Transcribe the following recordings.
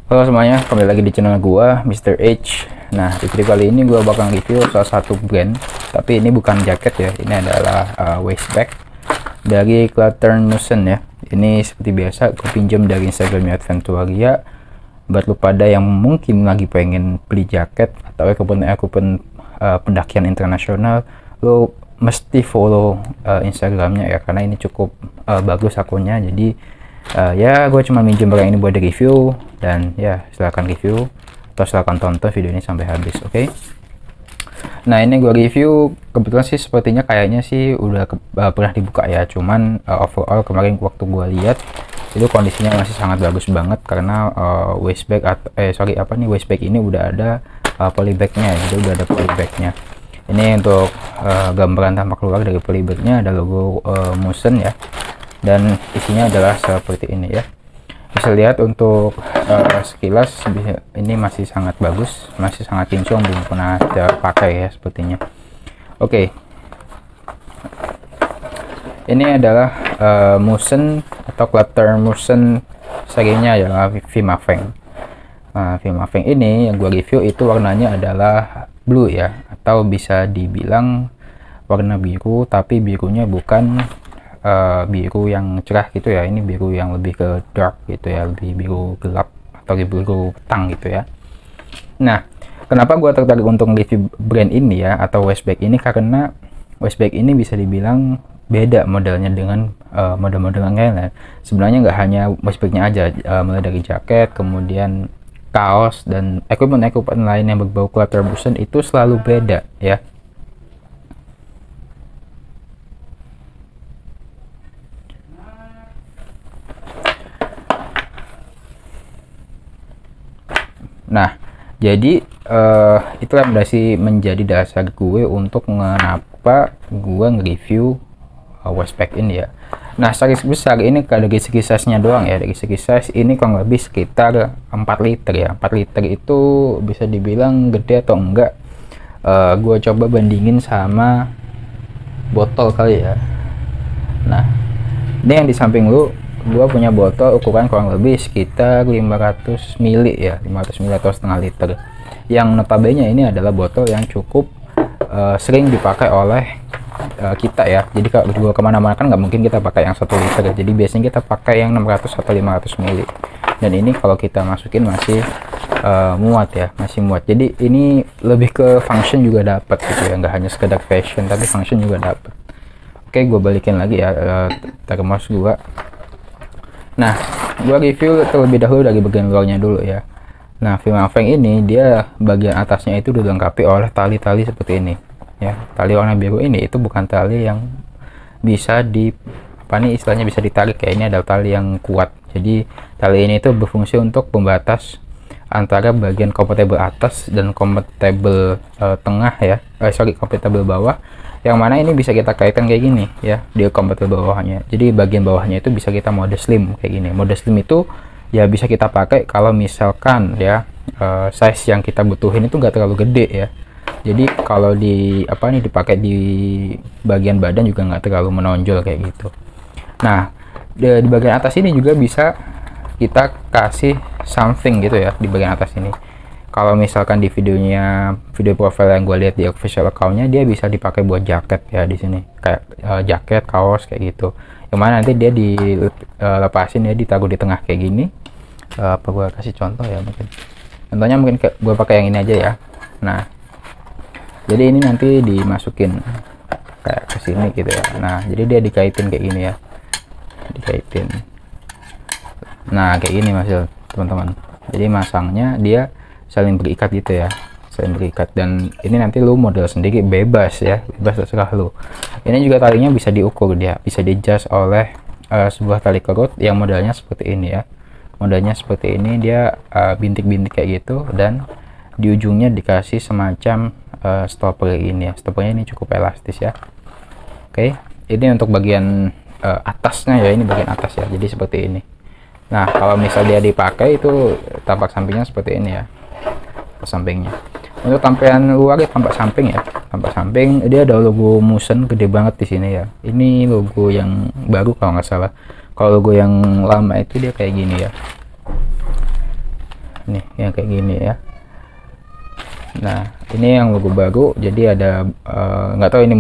Halo semuanya, kembali lagi di channel gua, Mr. H. Nah, di video kali ini gua bakal review salah satu brand, tapi ini bukan jaket ya, ini adalah waist bag dari Clutter Motion ya. Ini seperti biasa, gue pinjam dari Instagramnya Adventuria. Buat lu pada yang mungkin lagi pengen beli jaket atau akun pendakian internasional, lu mesti follow Instagramnya ya, karena ini cukup bagus akunnya. Jadi ya gue cuma minjem barang ini buat di review, dan ya silahkan review atau silahkan tonton video ini sampai habis. Oke. Nah, ini gue review kebetulan sih sepertinya kayaknya sih udah pernah dibuka ya, cuman overall kemarin waktu gue lihat itu kondisinya masih sangat bagus banget, karena waist bag waist bag ini udah ada polybagnya, jadi udah ada polybagnya. Ini untuk gambaran tampak luar dari polybagnya, ada logo Motion ya, dan isinya adalah seperti ini ya. Bisa lihat untuk sekilas ini masih sangat bagus, masih sangat kinclong, belum pernah terpakai ya sepertinya. Oke. Ini adalah Motion atau Clutter Motion serinya ya, Vimaveng. Vimaveng ini yang gua review itu warnanya adalah blue ya, atau bisa dibilang warna biru, tapi birunya bukan biru yang cerah gitu ya, ini biru yang lebih ke dark gitu ya, lebih biru gelap atau biru petang gitu ya. Nah, kenapa gue tertarik untuk review brand ini ya, atau waist bag ini, karena waist bag ini bisa dibilang beda modelnya dengan model-model yang lain. Sebenarnya nggak hanya waist bagnya aja, mulai dari jaket, kemudian kaos, dan equipment lain yang berbau Clutter Motion itu selalu beda ya. Nah, jadi itulah menjadi dasar gue untuk mengapa gue nge-review waist bag ini ya. Nah, secara besar ini dari segi size-nya doang ya, dari segi size ini kurang lebih sekitar 4 liter ya. 4 liter itu bisa dibilang gede atau enggak, gue coba bandingin sama botol kali ya. Nah, ini yang di samping lu, gua punya botol ukuran kurang lebih sekitar 500 ml ya, 500 ml atau setengah liter, yang notabene ini adalah botol yang cukup sering dipakai oleh kita ya. Jadi kalau gua kemana-mana kan nggak mungkin kita pakai yang 1 liter, jadi biasanya kita pakai yang 600 atau 500 ml, dan ini kalau kita masukin masih muat ya, masih muat. Jadi ini lebih ke function juga dapat gitu ya, nggak hanya sekedar fashion tapi function juga dapat. Oke, gue balikin lagi ya termos gua. Nah, gua review terlebih dahulu dari bagian luarnya dulu ya. Nah, Vimaveng ini dia bagian atasnya itu dilengkapi oleh tali-tali seperti ini ya. Tali warna biru ini itu bukan tali yang bisa istilahnya bisa ditarik ya. Ini adalah tali yang kuat. Jadi tali ini itu berfungsi untuk pembatas antara bagian kompatibel atas dan kompatibel tengah ya. Kompatibel bawah, yang mana ini bisa kita kaitkan kayak gini ya, di kompatibel bawahnya. Jadi bagian bawahnya itu bisa kita mode slim kayak gini. Mode slim itu ya bisa kita pakai kalau misalkan ya size yang kita butuhin itu nggak terlalu gede ya. Jadi kalau dipakai di bagian badan juga nggak terlalu menonjol kayak gitu. Nah, di bagian atas ini juga bisa kita kasih something gitu ya di bagian atas ini. Kalau misalkan di video profile yang gue lihat di official accountnya, dia bisa dipakai buat jaket ya di sini, kayak jaket, kaos kayak gitu. Yang mana nanti dia dilepasin ya, ditaruh di tengah kayak gini. Apa gue kasih contoh ya, contohnya mungkin gue pakai yang ini aja ya. Nah, jadi ini nanti dimasukin kayak ke sini gitu ya. Nah, jadi dia dikaitin kayak gini ya, dikaitin. Nah, kayak gini masih teman-teman. Jadi masangnya dia saling berikat gitu ya, saling berikat, dan ini nanti lu model sendiri, bebas ya, bebas terserah lu. Ini juga talinya bisa diukur, dia bisa di-adjust oleh sebuah tali kerut yang modelnya seperti ini ya. Modelnya seperti ini, dia bintik-bintik kayak gitu, dan di ujungnya dikasih semacam stopper ini ya. Stoppernya ini cukup elastis ya. Oke, ini untuk bagian atasnya ya, ini bagian atas ya, jadi seperti ini. Nah, kalau misal dia dipakai itu tampak sampingnya seperti ini ya, sampingnya. Untuk tampilan luar ya, tampak samping ya, tampak samping dia ada logo Motion gede banget di sini ya. Ini logo yang baru kalau nggak salah. Kalau logo yang lama itu dia kayak gini ya. nih yang kayak gini ya. Nah ini yang logo baru, jadi ada nggak tahu ini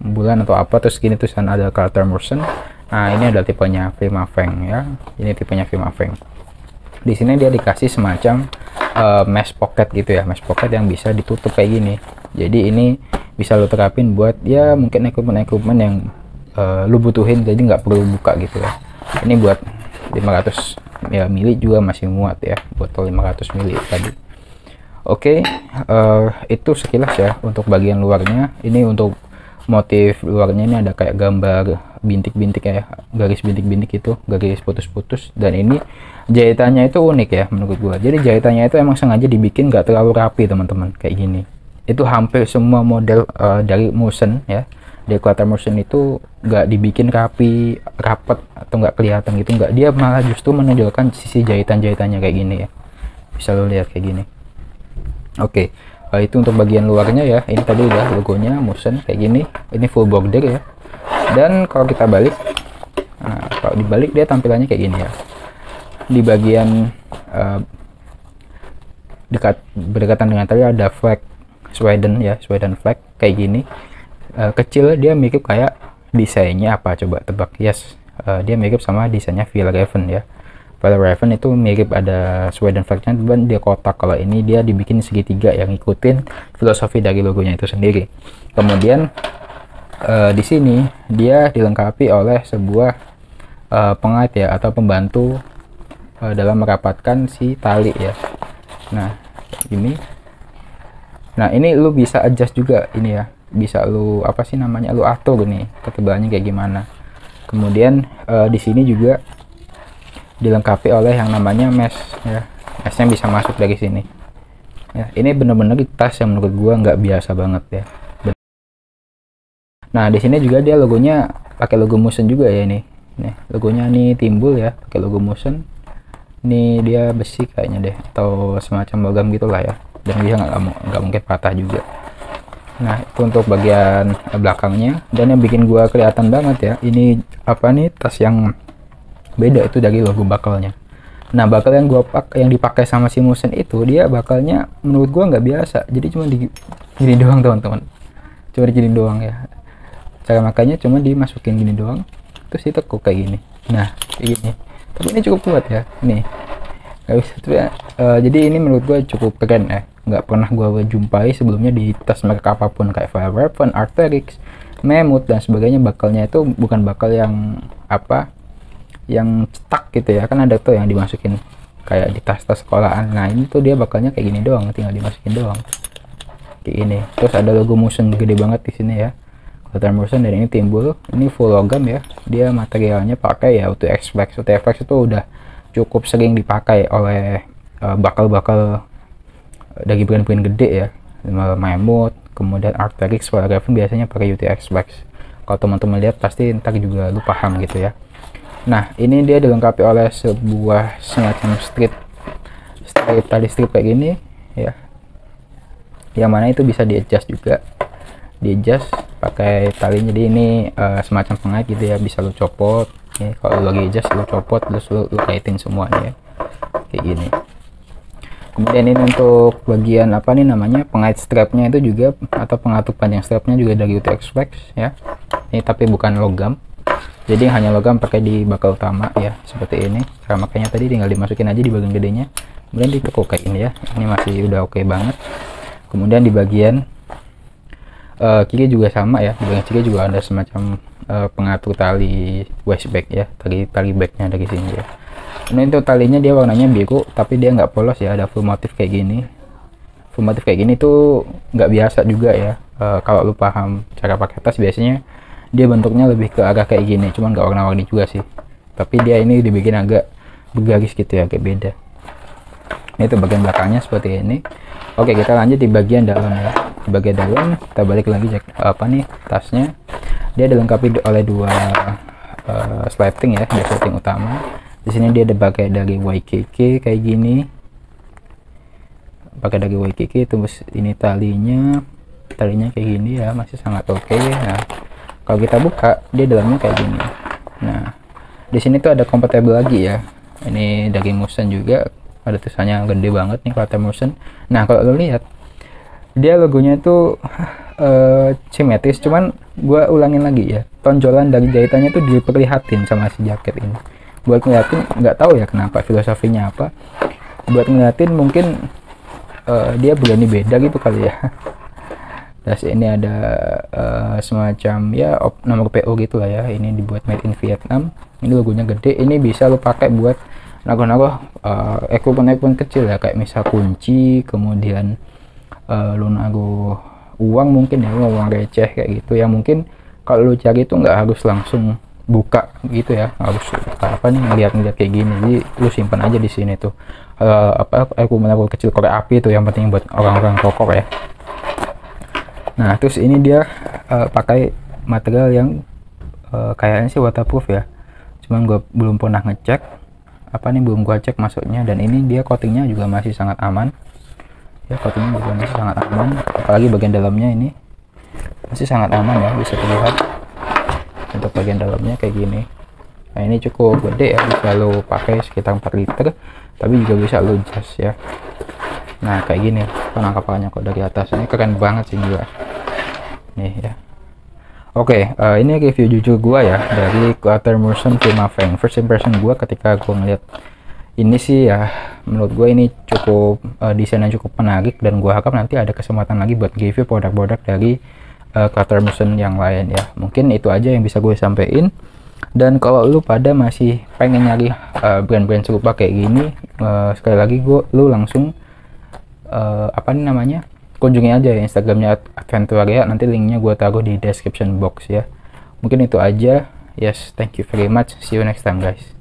bulan atau apa, terus gini tulisan ada Carter Motion. Nah ini ada tipenya Vimaveng ya, ini tipenya Vimaveng. Di sini dia dikasih semacam mesh pocket gitu ya, mesh pocket yang bisa ditutup kayak gini. Jadi ini bisa lo terapin buat ya mungkin equipment yang lu butuhin, jadi nggak perlu buka gitu ya. Ini buat 500 ya, mili juga masih muat ya, botol 500 mili tadi. Oke, itu sekilas ya untuk bagian luarnya. Ini untuk motif luarnya, ini ada kayak gambar bintik-bintik ya, garis bintik-bintik itu, garis putus-putus. Dan ini jahitannya itu unik ya menurut gua. Jadi jahitannya itu emang sengaja dibikin nggak terlalu rapi teman-teman, kayak gini. Itu hampir semua model dari Motion ya, dari Carter Motion itu nggak dibikin rapi, rapet atau nggak kelihatan gitu, nggak. Dia malah justru menonjolkan sisi jahitan-jahitannya kayak gini ya. Bisa lo lihat kayak gini. Oke, itu untuk bagian luarnya ya. Ini tadi udah logonya Motion kayak gini. Ini full border ya. Dan kalau kita balik, nah, kalau dibalik dia tampilannya kayak gini ya. Di bagian berdekatan dengan tadi ada flag Sweden ya, Sweden flag kayak gini. Kecil, dia mirip kayak desainnya apa, coba tebak? Yes, dia mirip sama desainnya Fjällräven ya. Fjällräven itu mirip, ada Sweden flag-nya, dan dia kotak. Kalau ini dia dibikin segitiga yang ngikutin filosofi dari logonya itu sendiri. Kemudian di sini dia dilengkapi oleh sebuah pengait ya, atau pembantu dalam merapatkan si tali ya. Nah ini, nah ini lu bisa adjust juga ini ya, bisa lu apa sih namanya, lu atur nih ketebalannya kayak gimana. Kemudian di sini juga dilengkapi oleh yang namanya mesh ya, meshnya bisa masuk dari sini ya. Ini bener-bener tas yang menurut gua nggak biasa banget ya. Nah di sini juga dia logonya pakai logo Motion juga ya. Ini nih logonya nih timbul ya, pakai logo Motion. Ini dia besi kayaknya deh, atau semacam logam gitulah ya, dan dia nggak mungkin patah juga. Nah itu untuk bagian belakangnya. Dan yang bikin gua kelihatan banget ya, ini apa nih, tas yang beda itu dari logo bakalnya. Nah bakal yang yang dipakai sama si Motion itu, dia bakalnya menurut gua nggak biasa. Jadi cuma gini doang teman-teman, cuma gini doang ya. Cara makanya cuma dimasukin gini doang, terus ditekuk kayak gini. Nah kayak gini, tapi ini cukup kuat ya. Nih jadi ini menurut gua cukup keren ya. Nggak pernah gua jumpai sebelumnya di tas merek apapun, kayak Fjällräven, Arc'teryx, Mammoth dan sebagainya. Bakalnya itu bukan bakal yang apa, yang cetak gitu ya, kan ada tuh yang dimasukin kayak di tas-tas sekolahan. Nah ini tuh dia bakalnya kayak gini doang, tinggal dimasukin doang kayak gini. Terus ada logo Motion gede banget di sini ya, Carter Motion. Dan ini timbul, ini full logam ya. Dia materialnya pakai ya UTFX. UTFX itu udah cukup sering dipakai oleh bakal-bakal dari brand-brand gede ya, Mammoth, kemudian Arc'teryx, Fjällräven biasanya pakai UTFX. Kalau teman-teman lihat pasti ntar juga lu paham gitu ya. Nah ini dia dilengkapi oleh sebuah semacam tali strip kayak gini ya, yang mana itu bisa di adjust juga, di adjust pakai tali. Jadi ini semacam pengait gitu ya, bisa lu copot ya. Kalau lagi adjust lu copot, terus lu kaitin semuanya ya, kayak gini. Kemudian ini untuk bagian apa nih namanya, pengait strapnya itu juga, atau pengatur panjang strapnya juga dari UTFX ya. Ini tapi bukan logam, jadi hanya logam pakai di bakal utama ya, seperti ini. Cara makanya tadi tinggal dimasukin aja di bagian gedenya, kemudian ditekuk kayak ini ya. Ini masih udah oke banget. Kemudian di bagian kiri juga sama ya, di bagian kiri juga ada semacam pengatur tali waist bag ya, tali bagnya dari sini ya. Ini untuk talinya dia warnanya biru, tapi dia nggak polos ya, ada full motif kayak gini. Full motif kayak gini tuh nggak biasa juga ya. Kalau lu paham cara pakai tas, biasanya dia bentuknya lebih ke arah kayak gini, cuman nggak warna-warni juga sih. Tapi dia ini dibikin agak bergaris gitu ya, agak beda. Ini tuh bagian belakangnya seperti ini. Oke, kita lanjut di bagian dalam ya. Di bagian dalam kita balik lagi apa nih, tasnya. Dia dilengkapi oleh dua slating ya, dua slating utama. Di sini dia pakai dari YKK kayak gini, pakai dari YKK. Terus ini talinya kayak gini ya, masih sangat oke. Nah kalau kita buka, dia dalamnya kayak gini. Nah di sini tuh ada compatible lagi ya, ini dari Motion juga, ada tulisannya gede banget nih Clutter Motion. Nah kalau lo lihat dia logonya itu simetris, cuman gue ulangin lagi ya, tonjolan dari jahitannya tuh diperlihatin sama si jaket ini. Buat ngeliatin, nggak tahu ya kenapa, filosofinya apa, buat ngeliatin mungkin dia berani beda gitu kali ya. Terus ini ada semacam ya nomor PO gitu lah ya, ini dibuat made in Vietnam, ini logonya gede. Ini bisa lo pakai buat naruh-naruh equipment kecil ya, kayak misal kunci, kemudian lo naruh uang mungkin ya, uang receh kayak gitu ya. Mungkin kalau lo cari itu nggak harus langsung buka gitu ya, harus apa nih, ngeliat kayak gini. Jadi lu simpan aja di sini tuh aku menaruh kecil korek api tuh, yang penting buat orang-orang rokok ya. Nah terus ini dia pakai material yang kayaknya sih waterproof ya, cuman gue belum pernah ngecek belum gua cek masuknya. Dan ini dia coatingnya juga masih sangat aman ya, coatingnya juga masih sangat aman, apalagi bagian dalamnya ini masih sangat aman ya, bisa terlihat untuk bagian dalamnya kayak gini. Nah ini cukup gede ya, bisa lo pakai sekitar 4 liter, tapi juga bisa lo jas ya. Nah kayak gini penangkapannya kok dari atas, ini keren banget sih gila nih ya. Oke, ini review jujur gua ya dari Clutter Motion Prima Fang. First impression gua ketika gua ngeliat ini sih ya, menurut gue ini cukup desainnya cukup menarik, dan gua harap nanti ada kesempatan lagi buat review produk-produk dari Clutter Motion yang lain ya. Mungkin itu aja yang bisa gue sampein. Dan kalau lu pada masih pengen nyari brand-brand serupa kayak gini, sekali lagi lu langsung kunjungi aja ya Instagramnya Adventuaria, nanti linknya gue taruh di description box ya. Mungkin itu aja. Yes, thank you very much, see you next time guys.